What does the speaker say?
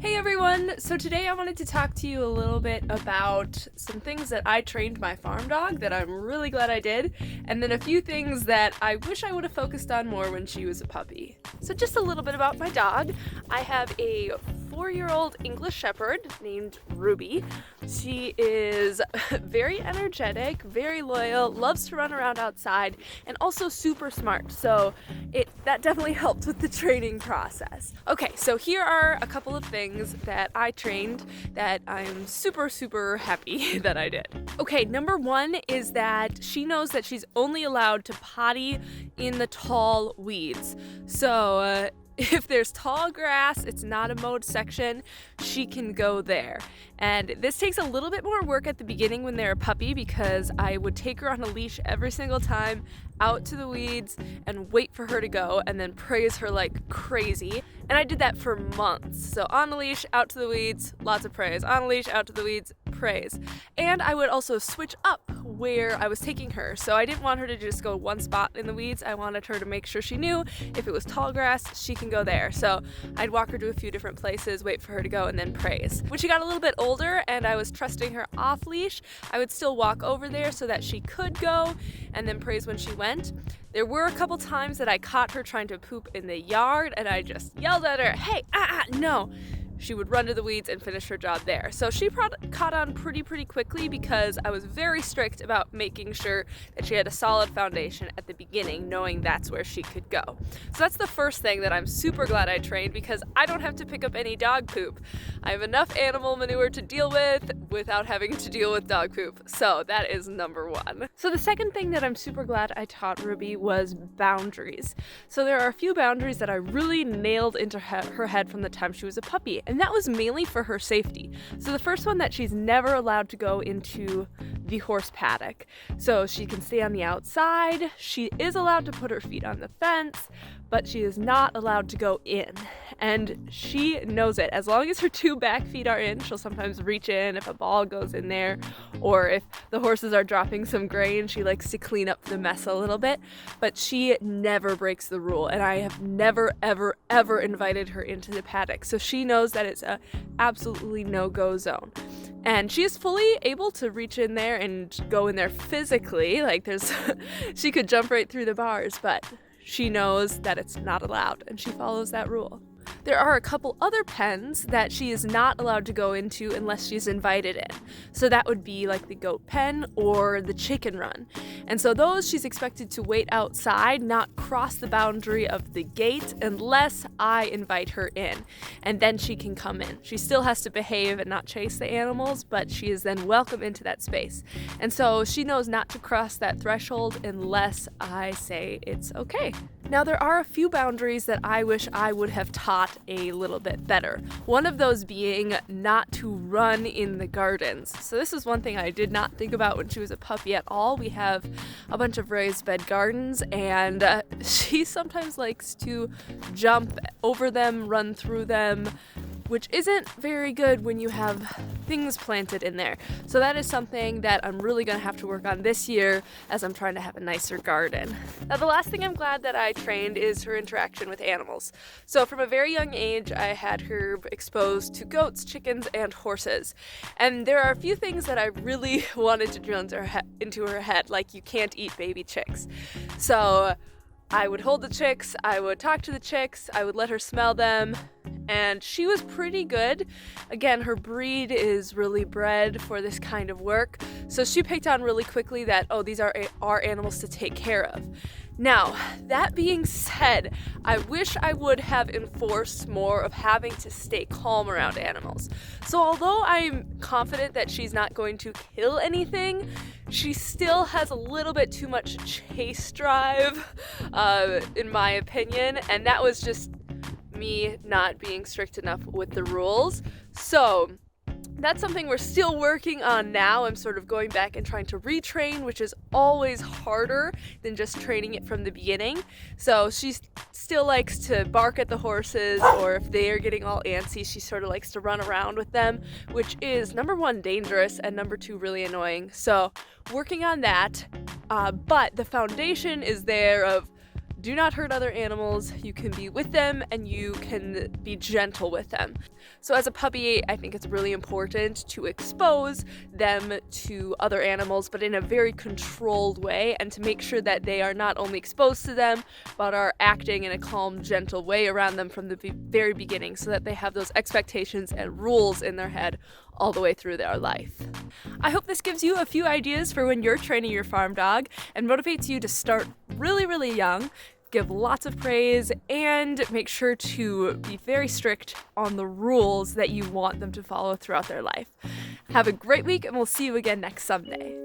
Hey everyone! So today I wanted to talk to you a little bit about some things that I trained my farm dog that I'm really glad I did, and then a few things that I wish I would have focused on more when she was a puppy. So just a little bit about my dog. I have a 4-year-old English Shepherd named Ruby. She is very energetic, very loyal, loves to run around outside, and also super smart. So that definitely helped with the training process. Okay, so here are a couple of things that I trained that I'm super happy that I did. Okay, number one is that she knows that she's only allowed to potty in the tall weeds. So if there's tall grass, it's not a mowed section, she can go there. And this takes a little bit more work at the beginning when they're a puppy because I would take her on a leash every single time out to the weeds and wait for her to go and then praise her like crazy. And I did that for months. So on a leash, out to the weeds, lots of praise. On a leash, out to the weeds, praise. And I would also switch up where I was taking her. So I didn't want her to just go one spot in the weeds. I wanted her to make sure she knew if it was tall grass, she can go there. So I'd walk her to a few different places, wait for her to go, and then praise. When she got a little bit older and I was trusting her off leash, I would still walk over there so that she could go and then praise when she went. There were a couple times that I caught her trying to poop in the yard and I just yelled at her, hey, no. She would run to the weeds and finish her job there. So she caught on pretty quickly because I was very strict about making sure that she had a solid foundation at the beginning, knowing that's where she could go. So that's the first thing that I'm super glad I trained because I don't have to pick up any dog poop. I have enough animal manure to deal with without having to deal with dog poop. So that is number one. So the second thing that I'm super glad I taught Ruby was boundaries. So there are a few boundaries that I really nailed into her head from the time she was a puppy. And that was mainly for her safety. So the first one, that she's never allowed to go into the horse paddock. So she can stay on the outside. She is allowed to put her feet on the fence, but she is not allowed to go in. And she knows it. As long as her two back feet are in, she'll sometimes reach in if a ball goes in there, or if the horses are dropping some grain, she likes to clean up the mess a little bit, but she never breaks the rule. And I have never, ever invited her into the paddock. So she knows that it's a absolutely no-go zone. And she is fully able to reach in there and go in there physically. Like she could jump right through the bars, but she knows that it's not allowed and she follows that rule. There are a couple other pens that she is not allowed to go into unless she's invited in. So that would be like the goat pen or the chicken run. And so those she's expected to wait outside, not cross the boundary of the gate unless I invite her in. And then she can come in. She still has to behave and not chase the animals, but she is then welcome into that space. And so she knows not to cross that threshold unless I say it's okay. Now there are a few boundaries that I wish I would have taught a little bit better. One of those being not to run in the gardens. So this is one thing I did not think about when she was a puppy at all. We have a bunch of raised bed gardens and she sometimes likes to jump over them, run through them, which isn't very good when you have things planted in there. So that is something that I'm really gonna have to work on this year as I'm trying to have a nicer garden. Now the last thing I'm glad that I trained is her interaction with animals. So from a very young age, I had her exposed to goats, chickens, and horses. And there are a few things that I really wanted to drill into her head, like you can't eat baby chicks. So I would hold the chicks, I would talk to the chicks, I would let her smell them, and she was pretty good. Again, her breed is really bred for this kind of work, so she picked on really quickly that, these are our animals to take care of. Now, that being said, I wish I would have enforced more of having to stay calm around animals. So although I'm confident that she's not going to kill anything, she still has a little bit too much chase drive, in my opinion, and that was just me not being strict enough with the rules. So that's something we're still working on now. I'm sort of going back and trying to retrain, which is always harder than just training it from the beginning. So she still likes to bark at the horses, or if they are getting all antsy, she sort of likes to run around with them, which is number one, dangerous, and number two, really annoying. So working on that, but the foundation is there of do not hurt other animals, you can be with them, and you can be gentle with them. So as a puppy, I think it's really important to expose them to other animals, but in a very controlled way, and to make sure that they are not only exposed to them, but are acting in a calm, gentle way around them from the very beginning, so that they have those expectations and rules in their head all the way through their life. I hope this gives you a few ideas for when you're training your farm dog and motivates you to start really, really young, give lots of praise, and make sure to be very strict on the rules that you want them to follow throughout their life. Have a great week, and we'll see you again next Sunday.